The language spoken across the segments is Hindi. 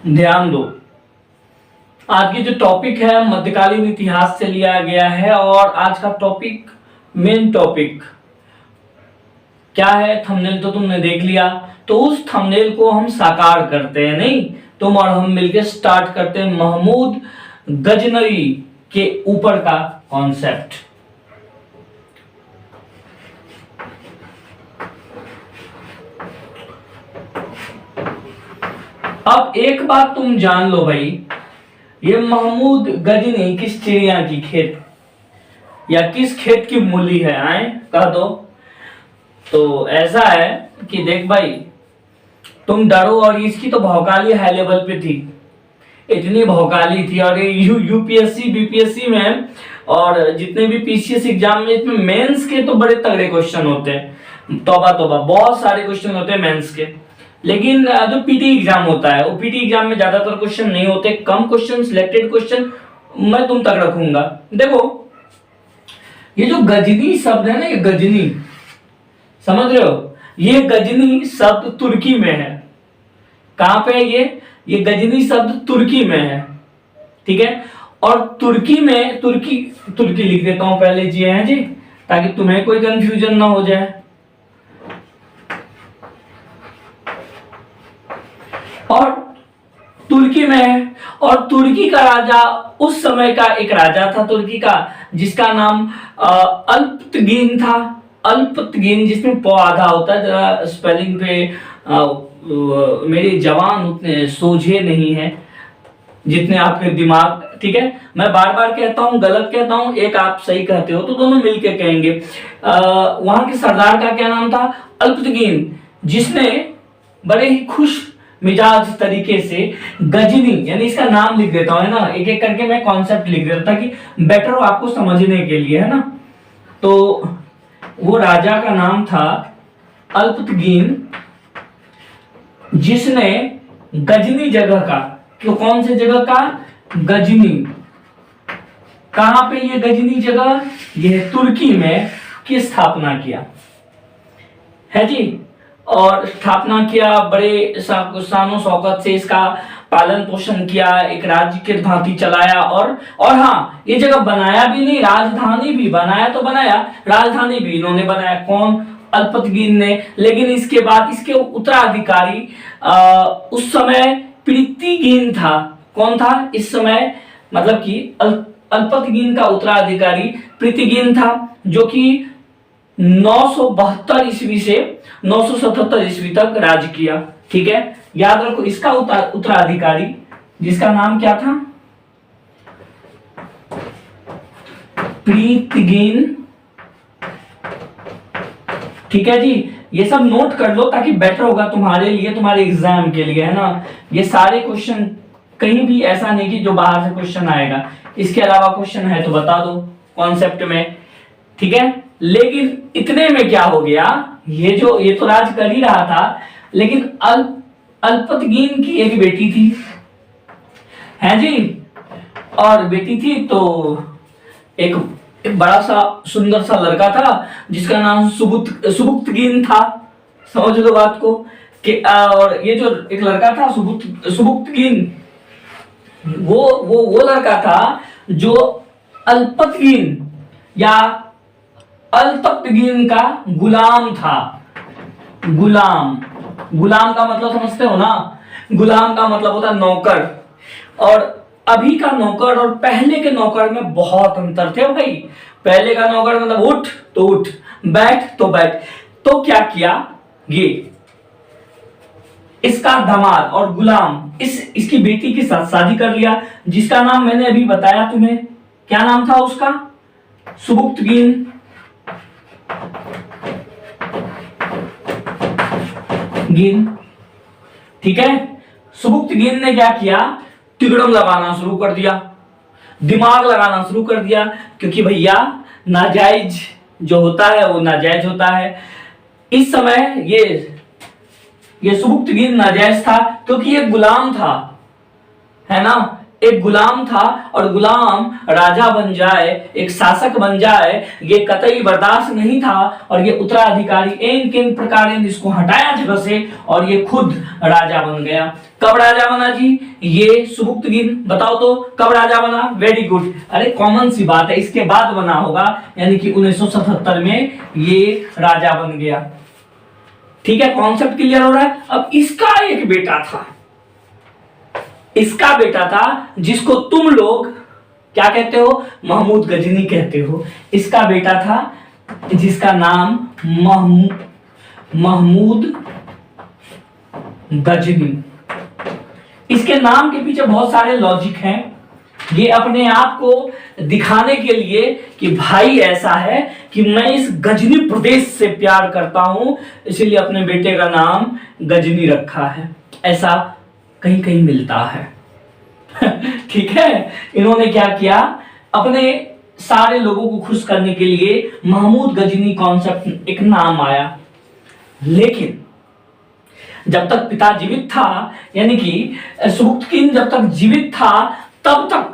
ध्यान दो, आज की जो टॉपिक है मध्यकालीन इतिहास से लिया गया है और आज का टॉपिक, मेन टॉपिक क्या है, थंबनेल तो तुमने देख लिया। तो उस थंबनेल को हम साकार करते हैं, नहीं तुम और हम मिलकर स्टार्ट करते हैं महमूद गजनवी के ऊपर का कॉन्सेप्ट। अब एक बात तुम जान लो भाई, ये महमूद गजनी किस चिड़िया की खेत या किस खेत की मूली है, आए कह दो। तो ऐसा है कि देख भाई, तुम डरो, और इसकी तो भौकाली हाई लेवल पे थी, इतनी भौकाली थी। और यूपीएससी बीपीएससी में और जितने भी पीसीएस एग्जाम में, इसमें मेंस के तो बड़े तगड़े क्वेश्चन होते हैं, तौबा तौबा बहुत सारे क्वेश्चन होते हैं मेंस के। लेकिन जो पीटी एग्जाम होता है, वो पीटी एग्जाम में ज्यादातर क्वेश्चन नहीं होते, कम क्वेश्चन, सिलेक्टेड क्वेश्चन मैं तुम तक रखूंगा। देखो ये जो गजनी शब्द है ना, ये गजनी, समझ रहे हो, ये गजनी शब्द तुर्की में है। कहां पे है ये गजनी शब्द तुर्की में है, ठीक है। और तुर्की में, तुर्की लिख देता हूं पहले जी, है जी, ताकि तुम्हें कोई कंफ्यूजन ना हो जाए। और तुर्की में है, और तुर्की का राजा, उस समय का एक राजा था तुर्की का, जिसका नाम अल्पतगीन था। अल्पतगीन, जिसमें प आधा होता है, जरा स्पेलिंग पे मेरे जवान उतने सोझे नहीं है जितने आपके दिमाग, ठीक है। मैं बार बार कहता हूँ, गलत कहता हूँ, एक आप सही कहते हो, तो दोनों मिलके कहेंगे। वहां के सरदार का क्या नाम था? अल्पतगीन, जिसने बड़े ही खुश मिजाज तरीके से गजनी, यानी इसका नाम लिख देता हूं, है ना, एक एक करके मैं कॉन्सेप्ट लिख देता ताकि बेटर हो आपको समझने के लिए, है ना। तो वो राजा का नाम था अल्पतगीन, जिसने गजनी जगह का, क्यों, कौन से जगह का? गजनी। कहां पे ये गजनी जगह? यह तुर्की में की स्थापना किया है जी। और स्थापना किया, बड़े शानो शौकत से इसका पालन पोषण किया, एक राज्य के भांति चलाया। और हाँ, ये जगह बनाया भी नहीं, राजधानी भी बनाया, तो बनाया, राजधानी भी इन्होंने बनाया, कौन? अल्पतगीन ने। लेकिन इसके बाद इसके उत्तराधिकारी उस समय पृथ्वीगीन था। कौन था इस समय? मतलब कि अल्पतगीन का उत्तराधिकारी पृथ्वीगीन था, जो कि 972 ईस्वी से 977 ईस्वी तक राज किया, ठीक है। याद रखो, इसका उत्तराधिकारी, जिसका नाम क्या था? पृथ्वीगीन, ठीक है जी। ये सब नोट कर लो ताकि बेटर होगा तुम्हारे लिए, तुम्हारे एग्जाम के लिए, है ना। ये सारे क्वेश्चन, कहीं भी ऐसा नहीं कि जो बाहर से क्वेश्चन आएगा, इसके अलावा क्वेश्चन है तो बता दो कॉन्सेप्ट में, ठीक है। लेकिन इतने में क्या हो गया, ये तो राज कर ही रहा था, लेकिन अल्पतगीन की एक बेटी थी, है जी। और बेटी थी तो एक बड़ा सा सुंदर सा लड़का था, जिसका नाम सुबुक्तगीन था। समझ लो बात को कि और ये जो एक लड़का था सुबुक्तगीन, वो लड़का था जो अल्पतगीन या अल्पतगीन का गुलाम था। गुलाम का मतलब समझते हो ना? गुलाम का मतलब होता है नौकर। और अभी का नौकर और पहले के नौकर में बहुत अंतर थे भाई। पहले का नौकर मतलब उठ तो उठ, बैठ तो बैठ। तो क्या किया, ये इसका दामाद और गुलाम इसकी बेटी के साथ शादी कर लिया, जिसका नाम मैंने अभी बताया तुम्हें। क्या नाम था उसका? सुबुक्तगीन। ठीक है। सुबुक्तगीन ने क्या किया? तिगड़म लगाना शुरू कर दिया, दिमाग लगाना शुरू कर दिया, क्योंकि भैया नाजायज जो होता है वो नाजायज होता है। इस समय ये सुबुक्तगीन नाजायज था, क्योंकि ये गुलाम था, है ना, एक गुलाम था। और गुलाम राजा बन जाए, एक शासक बन जाए, ये कतई बर्दाश्त नहीं था। और ये उत्तराधिकारी इन किन प्रकार इसको हटाया जगह से, और ये खुद राजा बन गया। कब राजा बना जी? ये सुबुक्तगिन, बताओ तो कब राजा बना? वेरी गुड, अरे कॉमन सी बात है, इसके बाद बना होगा, यानी कि 1977 में ये राजा बन गया। ठीक है, कॉन्सेप्ट क्लियर हो रहा है। अब इसका एक बेटा था, इसका बेटा था जिसको तुम लोग क्या कहते हो? महमूद गजनी कहते हो। इसका बेटा था जिसका नाम महमूद गजनी। इसके नाम के पीछे बहुत सारे लॉजिक हैं। ये अपने आप को दिखाने के लिए कि भाई ऐसा है कि मैं इस गजनी प्रदेश से प्यार करता हूं, इसलिए अपने बेटे का नाम गजनी रखा है, ऐसा कहीं कहीं मिलता है। ठीक है, इन्होंने क्या किया, अपने सारे लोगों को खुश करने के लिए महमूद गजनी कॉन्सेप्ट एक नाम आया। लेकिन जब तक पिता जीवित था, यानी कि सुबुक्तगिन जब तक जीवित था, तब तक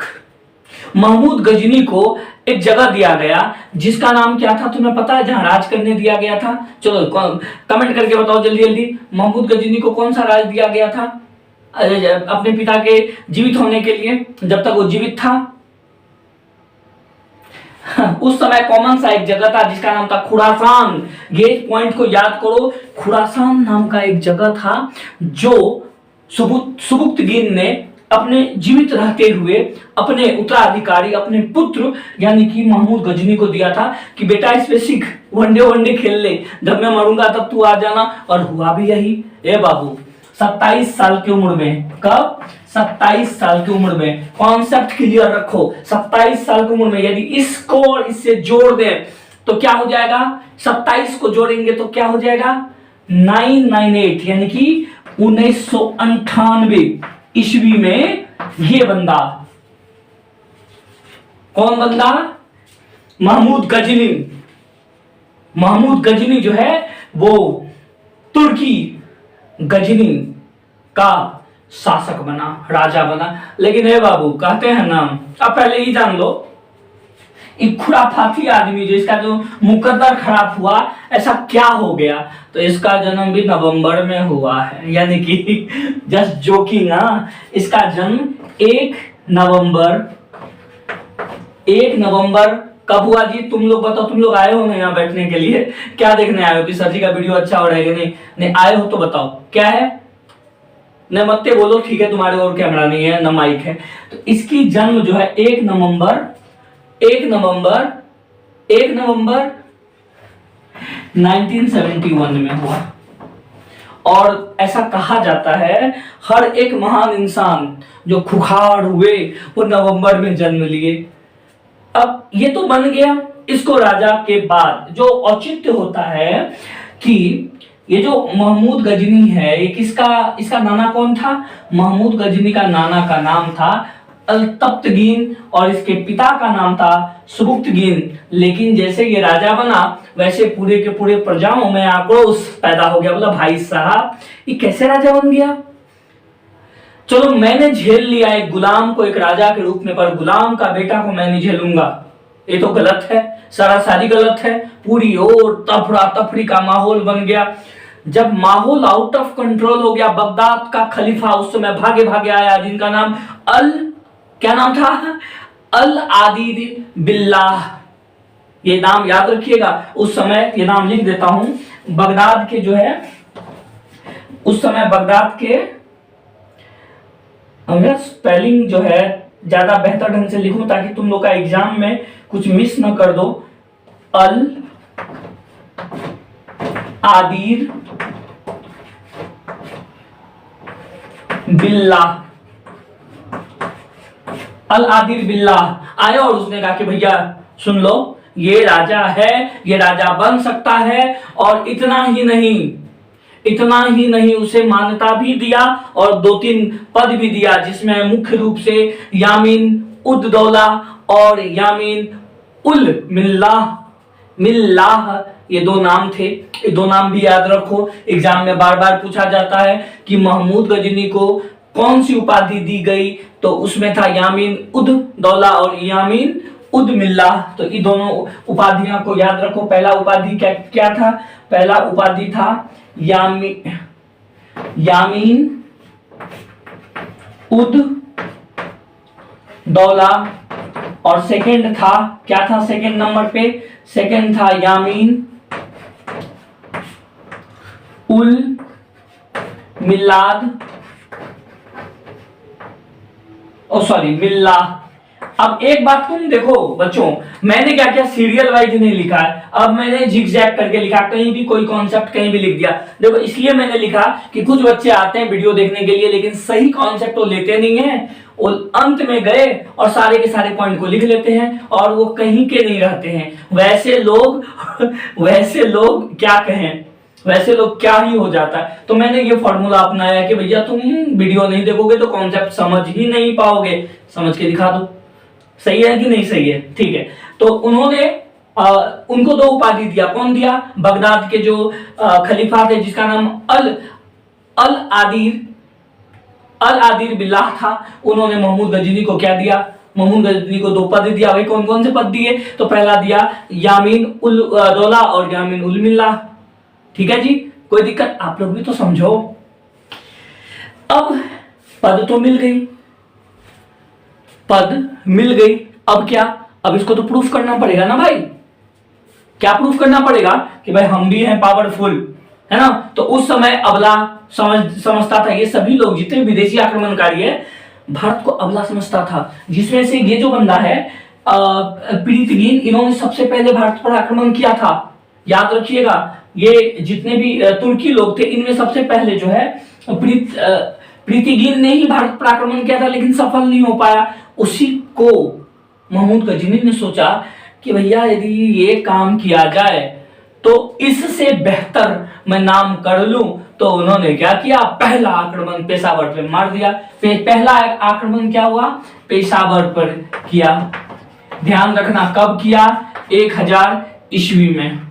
महमूद गजनी को एक जगह दिया गया जिसका नाम क्या था तुम्हें पता है? जहां राज करने दिया गया था। चलो कमेंट करके बताओ जल्दी जल्दी, महमूद गजनी को कौन सा राज दिया गया था अपने पिता के जीवित होने के लिए, जब तक वो जीवित था? उस समय कॉमन सा एक जगह था जिसका नाम था खुरासान। ये पॉइंट को याद करो, खुरासान नाम का एक जगह था जो सुबुक्तगिन ने अपने जीवित रहते हुए अपने उत्तराधिकारी, अपने पुत्र यानी कि महमूद गजनी को दिया था कि बेटा इसमें सीख, वनडे खेल ले, जब मैं मरूंगा तब तू आ जाना। और हुआ भी यही। ए बाबू 27 साल की उम्र में, कब? 27 साल की उम्र में, कॉन्सेप्ट क्लियर रखो, 27 साल की उम्र में यदि इसको और इससे जोड़ दें तो क्या हो जाएगा? 27 को जोड़ेंगे तो क्या हो जाएगा? 998, यानी कि 1998 ईस्वी में ये बंदा, कौन बंदा? महमूद गजनी। महमूद गजनी जो है वो तुर्की गजनी का शासक बना, राजा बना। लेकिन हे बाबू कहते हैं ना, अब पहले ही जान लो, एक खुराफाती आदमी जो इसका जो मुकद्दर खराब हुआ, ऐसा क्या हो गया? तो इसका जन्म भी नवंबर में हुआ है, यानी कि जस्ट जोकिंग ना, इसका जन्म 1 नवंबर कब हुआ जी? तुम लोग बताओ, तुम लोग आए हो ना यहाँ बैठने के लिए, क्या देखने आए हो कि सर जी का वीडियो अच्छा हो रहा है कि नहीं? नहीं आए हो तो बताओ क्या है? न मत बोलो, ठीक है, तुम्हारे और कैमरा नहीं है, न माइक है। तो इसकी जन्म जो है 1 नवंबर 1971 में हुआ। और ऐसा कहा जाता है हर एक महान इंसान जो खुखार हुए वो नवंबर में जन्म लिए। अब ये तो बन गया। इसको राजा के बाद जो औचित्य होता है कि ये जो महमूद गजनी है, ये इसका नाना कौन था? महमूद गजनी का नाना का नाम था अल्तप्तगिन और इसके पिता का नाम था सुबुक्तगिन। लेकिन जैसे ये राजा बना वैसे पूरे के पूरे प्रजाओं में आक्रोश पैदा हो गया। बोला भाई साहब ये कैसे राजा बन गया? चलो मैंने झेल लिया एक गुलाम को एक राजा के रूप में, पर गुलाम का बेटा को मैं नहीं झेलूंगा, ये तो गलत है, सरासरी गलत है। पूरी ओर तफड़ा तफड़ी का माहौल बन गया। जब माहौल आउट ऑफ कंट्रोल हो गया, बगदाद का खलीफा उस समय भागे भागे आया जिनका नाम क्या नाम था? अल आदिद बिल्लाह। ये नाम याद रखिएगा, उस समय ये नाम लिख देता हूं। बगदाद के जो है उस समय बगदाद के, स्पेलिंग जो है ज्यादा बेहतर ढंग से लिखूं ताकि तुम लोग का एग्जाम में कुछ मिस न कर दो। अल आदिर बिल्लाह, अल आदिर बिल्लाह आया और उसने कहा कि भैया सुन लो, ये राजा है, ये राजा बन सकता है। और इतना ही नहीं उसे मान्यता भी दिया और 2-3 पद भी दिया, जिसमें मुख्य रूप से यामीन उद दौला और यामीन उल मिल्लाह ये 2 नाम थे। ये 2 नाम भी याद रखो, एग्जाम में बार बार पूछा जाता है कि महमूद गजनी को कौन सी उपाधि दी गई, तो उसमें था यामीन उद दौला और यामीन उद मिल्लाह। तो ये दोनों उपाधियां को याद रखो। पहला उपाधि क्या था? पहला उपाधि था यामीन उद दौला, और सेकंड था, क्या था सेकंड नंबर पे? सेकंड था यामीन उल मिलाद, ओ सॉरी मिल्ला। अब एक बात तुम देखो बच्चों, मैंने क्या किया, सीरियल वाइज नहीं लिखा है, अब मैंने जिगजैग करके लिखा, कहीं भी कोई कॉन्सेप्ट कहीं भी लिख दिया। देखो इसलिए मैंने लिखा कि कुछ बच्चे आते हैं वीडियो देखने के लिए लेकिन सही कॉन्सेप्ट तो लेते नहीं है, और अंत में गए और सारे के सारे पॉइंट को लिख लेते हैं और वो कहीं के नहीं रहते हैं। वैसे लोग क्या कहें, वैसे लोग क्या ही हो जाता है। तो मैंने ये फॉर्मूला अपनाया कि भैया तुम वीडियो नहीं देखोगे तो कॉन्सेप्ट समझ ही नहीं पाओगे, समझ के दिखा दो। सही है कि नहीं सही है? ठीक है। तो उन्होंने उनको 2 उपाधि दिया। कौन दिया? बगदाद के जो खलीफा थे जिसका नाम अल आदिर बिल्लाह था, उन्होंने महमूद गजनी को क्या दिया? महमूद गजनी को 2 पद दिया। भाई कौन कौन से पद दिए? तो पहला दिया यामीन उल दौला और यामीन उल मिल्ला। ठीक है जी, कोई दिक्कत? आप लोग भी तो समझो। अब पद तो मिल गई, अब क्या? अब इसको तो प्रूफ करना पड़ेगा ना भाई। क्या प्रूफ करना पड़ेगा? कि भाई हम भी हैं पावरफुल, है ना। तो उस समय अबला समझता था, ये सभी लोग जितने विदेशी आक्रमणकारी है भारत को अबला समझता था, जिसमें से ये जो बंदा है प्रीतगीन, इन्होंने सबसे पहले भारत पर आक्रमण किया था। याद रखिएगा, ये जितने भी तुर्की लोग थे इनमें सबसे पहले जो है प्रीतिगीन ने ही भारत पर आक्रमण किया था, लेकिन सफल नहीं हो पाया। उसी को महमूद गजनी ने सोचा कि भैया यदि ये काम किया जाए तो इससे बेहतर मैं नाम कर लूं। तो उन्होंने क्या किया? पहला आक्रमण पेशावर पर मार दिया। पहला आक्रमण क्या हुआ? पेशावर पर किया। ध्यान रखना कब किया? 1000 ईस्वी में।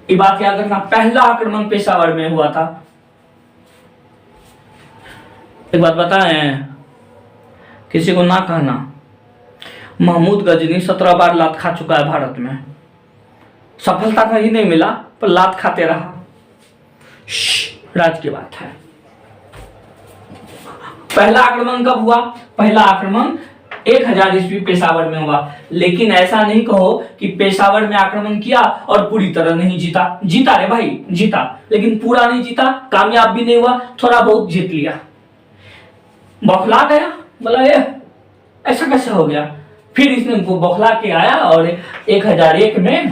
ये बात याद रखना, पहला आक्रमण पेशावर में हुआ था। एक बात बताएं, किसी को ना कहना, महमूद गजनी 17 बार लात खा चुका है भारत में। सफलता कहीं नहीं मिला पर लात खाते रहा। राज की बात है। पहला आक्रमण कब हुआ? पहला आक्रमण 1000 ईस्वी पेशावर में हुआ। लेकिन ऐसा नहीं कहो कि पेशावर में आक्रमण किया और पूरी तरह नहीं जीता। जीता रे भाई, जीता, लेकिन पूरा नहीं जीता, कामयाब भी नहीं हुआ, थोड़ा बहुत जीत लिया। बौखला गया, बोला ये ऐसा कैसे हो गया। फिर इसने बौखला के आया और 1001 में,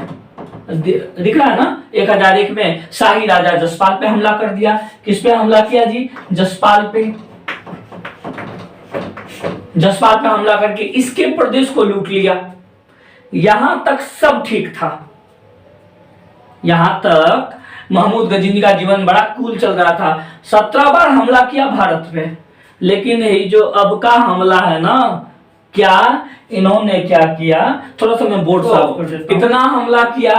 दिख रहा है ना, 1001 में शाही राजा जसपाल पे हमला कर दिया। किस पे हमला किया जी? जसपाल पे। जसपाल पे हमला करके इसके प्रदेश को लूट लिया। यहां तक सब ठीक था, यहां तक महमूद गजनी का जीवन बड़ा कूल चल रहा था। 17 बार हमला किया भारत पे, लेकिन ये जो अब का हमला है ना, क्या इन्होंने क्या किया? थोड़ा सा मैं बोर्ड साफ कर देता हूं। इतना हमला किया,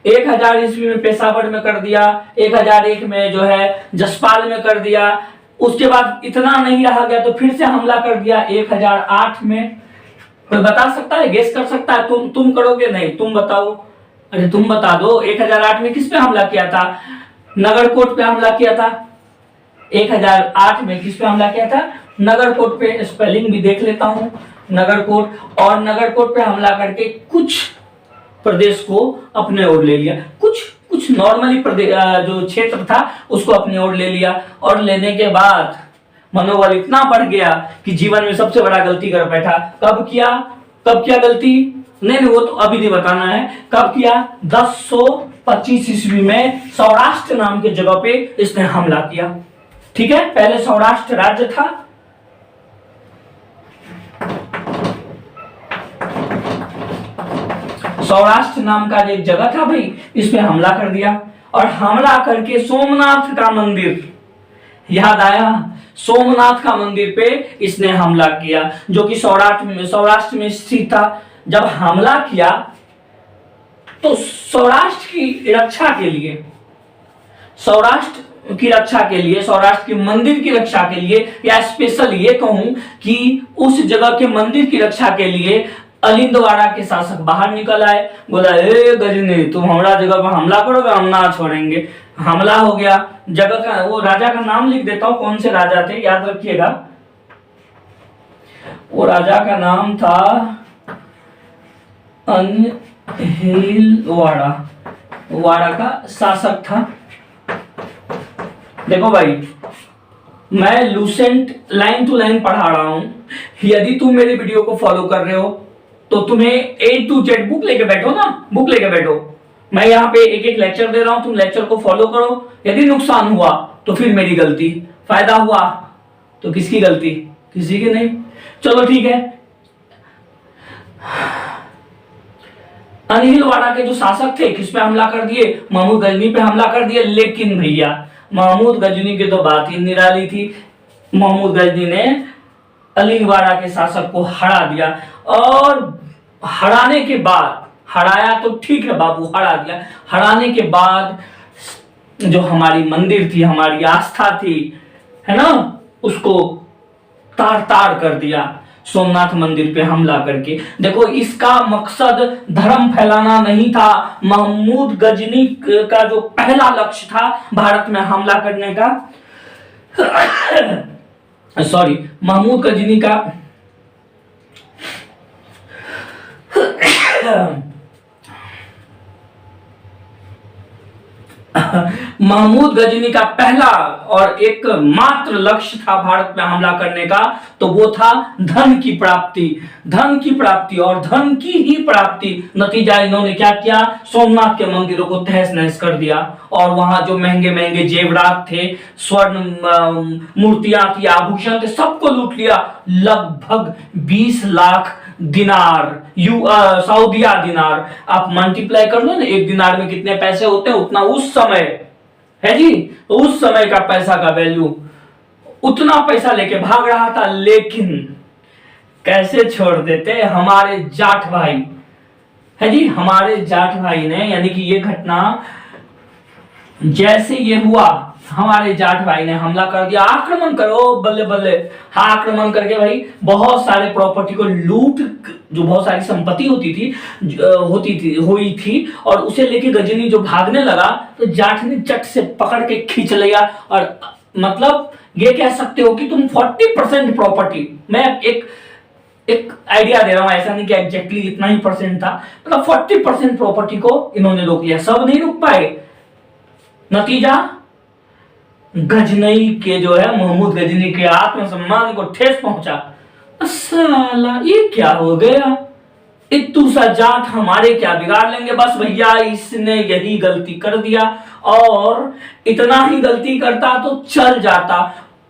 1000 ईस्वी में पेशावर में कर दिया, 1001 में जो है जसपाल में कर दिया। उसके बाद इतना नहीं रहा गया तो फिर से हमला कर दिया 1008 में। कोई बता सकता है, गेस कर सकता है? तुम करोगे? नहीं, तुम बताओ। अरे तुम बता दो, 1008 में किस पे हमला किया था? नगरकोट पे हमला किया था। 1008 में किस पे हमला किया था? नगरकोट पे। स्पेलिंग भी देख लेता हूं, नगरकोट। और नगरकोट पे हमला करके कुछ प्रदेश को अपने ओर ले लिया, कुछ नॉर्मली प्रदेश जो क्षेत्र था उसको अपने ओर ले लिया। और लेने के बाद मनोबल इतना बढ़ गया कि जीवन में सबसे बड़ा गलती कर बैठा। कब किया गलती? नहीं, वो तो अभी नहीं बताना है। कब किया? 1025 ईस्वी में सौराष्ट्र नाम के जगह पे इसने हमला किया। ठीक है, पहले सौराष्ट्र राज्य था, सौराष्ट्र नाम का एक जगह था भाई, इस पे हमला कर दिया। और हमला करके सोमनाथ का मंदिर, याद आया? सोमनाथ का मंदिर पे इसने हमला किया, जो कि सौराष्ट्र में स्थित था। जब हमला किया तो सौराष्ट्र की रक्षा के लिए, सौराष्ट्र के मंदिर की रक्षा के लिए, या स्पेशल ये कहूं कि उस जगह के मंदिर की रक्षा के लिए अलिंदवाड़ा के शासक बाहर निकल आए। बोला, ए गजनी, तुम हमारा जगह पर हमला करोगे, हम ना छोड़ेंगे। हमला हो गया। जगह का, वो राजा का नाम लिख देता हूं, कौन से राजा थे याद रखिएगा। वो राजा का नाम था अनहिलवाड़ा, वाड़ा का शासक था। देखो भाई, मैं लूसेंट लाइन टू लाइन पढ़ा रहा हूं। यदि तुम मेरे वीडियो को फॉलो कर रहे हो तो तुम्हें A to Z बुक लेके बैठो ना, बुक लेके बैठो। मैं यहाँ पे एक एक लेक्चर दे रहा हूं, तुम लेक्चर को फॉलो करो। यदि नुकसान हुआ तो फिर मेरी गलती, फायदा हुआ तो किसकी गलती? किसी की नहीं। चलो ठीक है। अनिहिलवाड़ा के जो शासक थे किस पे हमला कर दिए? महमूद गजनी पे हमला कर दिए। लेकिन भैया महमूद गजनी की तो बात ही निराली थी। महमूद गजनी ने अलिवाड़ा के शासक को हरा दिया, और हराने के बाद, हराया तो ठीक है बाबू, हरा दिया। हराने के बाद जो हमारी मंदिर थी, हमारी आस्था थी, है ना, उसको तार तार कर दिया सोमनाथ मंदिर पे हमला करके। देखो, इसका मकसद धर्म फैलाना नहीं था। महमूद गजनी का जो पहला लक्ष्य था भारत में हमला करने का सॉरी, महमूद गजनी का महमूद गजनी का पहला और एक मात्र लक्ष्य था भारत में हमला करने का, तो वो था धन की प्राप्ति। धन की प्राप्ति और धन की ही प्राप्ति। नतीजा इन्होंने क्या किया? सोमनाथ के मंदिरों को तहस नहस कर दिया, और वहां जो महंगे महंगे जेवरात थे, स्वर्ण मूर्तियां थी, आभूषण थे, सबको लूट लिया। लगभग 20 लाख दिनार, सऊदिया दिनार। आप मल्टीप्लाई कर लो ना, एक दिनार में कितने पैसे होते हैं, उतना उस समय है जी, तो उस समय का पैसा का वैल्यू, उतना पैसा लेके भाग रहा था। लेकिन कैसे छोड़ देते हमारे जाट भाई, है जी, हमारे जाट भाई ने, यानी कि ये घटना जैसे ये हुआ, हमारे जाट भाई ने हमला कर दिया। आक्रमण करो, बल्ले बल्ले। हाँ, आक्रमण करके भाई बहुत सारे प्रॉपर्टी को लूट, जो बहुत सारी संपत्ति हुई थी, और उसे लेके गजनी जो भागने लगा, तो जाट ने चट से पकड़ के खींच लिया। और मतलब ये कह सकते हो कि तुम 40% प्रॉपर्टी, मैं एक आइडिया दे रहा हूं, ऐसा नहीं कि एग्जैक्टली इतना ही परसेंट था, मतलब 40% प्रॉपर्टी को इन्होंने रोक लिया। सब नहीं रुक पाए। नतीजा, गजनई के जो है, महमूद गजनी के आत्मसम्मान को ठेस पहुंचा। साला ये क्या हो गया? इत्तू सा जाट हमारे क्या बिगाड़ लेंगे? बस भैया, इसने यही गलती कर दिया, और इतना ही गलती करता तो चल जाता।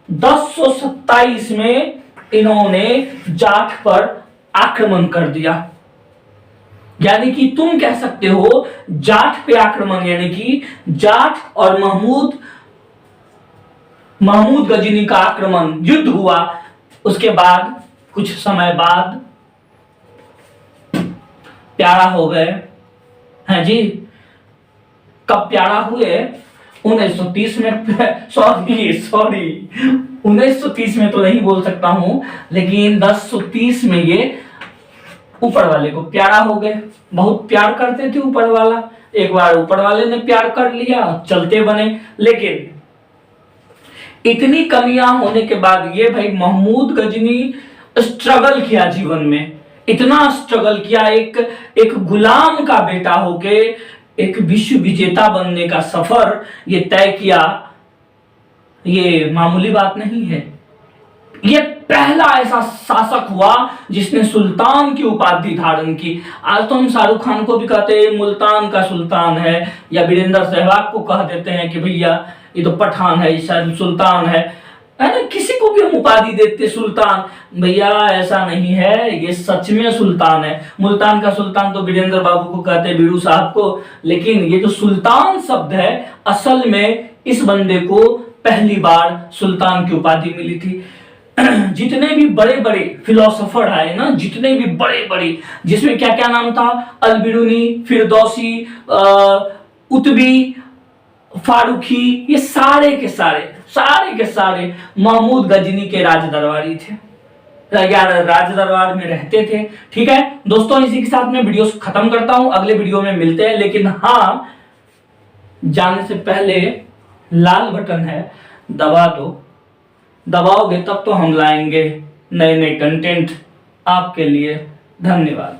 1027 में इन्होंने जाट पर आक्रमण कर दिया। यानी कि तुम कह सकते हो जाट पे आक्रमण, यानी कि जाट और महमूद गजनी का आक्रमण, युद्ध हुआ। उसके बाद कुछ समय बाद प्यारा हो गए हैं जी। कब प्यारा हुए? 1930 में। सॉरी 1930 में तो नहीं बोल सकता हूं, लेकिन 1030 में ये ऊपर वाले को प्यारा हो गए। बहुत प्यार करते थे ऊपर वाला। एक बार ऊपर वाले ने प्यार कर लिया, चलते बने। लेकिन इतनी कमियां होने के बाद ये भाई महमूद गजनी स्ट्रगल किया जीवन में, इतना स्ट्रगल किया। एक गुलाम का बेटा होके एक विश्व विजेता बनने का सफर ये तय किया, ये मामूली बात नहीं है। ये पहला ऐसा शासक हुआ जिसने सुल्तान की उपाधि धारण की। आज तो हम शाहरुख खान को भी कहते हैं मुल्तान का सुल्तान है, या वीरेंद्र सहवाग को कह देते हैं कि भैया ये तो पठान है, ये सुल्तान है ना। किसी को भी हम उपाधि देते सुल्तान। भैया ऐसा नहीं है, ये सच में सुल्तान है। मुल्तान का सुल्तान तो वीरेंद्र बाबू को कहते हैं, बीड़ू साहब को। लेकिन ये जो सुल्तान शब्द है, असल में इस बंदे को पहली बार सुल्तान की उपाधि मिली थी। जितने भी बड़े बड़े फिलोसोफर आए ना, जितने भी बड़े बड़े, जिसमें क्या क्या नाम था, अलबिरूनी, फिरदौसी, उतबी, फारूकी, ये सारे के सारे महमूद गजनी के राज दरबारी थे, यार राज दरबार में रहते थे। ठीक है दोस्तों, इसी के साथ मैं वीडियो खत्म करता हूं, अगले वीडियो में मिलते हैं। लेकिन हाँ, जाने से पहले लाल बटन है, दबा दो। दबाओगे तब तो हम लाएंगे नए नए कंटेंट आपके लिए। धन्यवाद।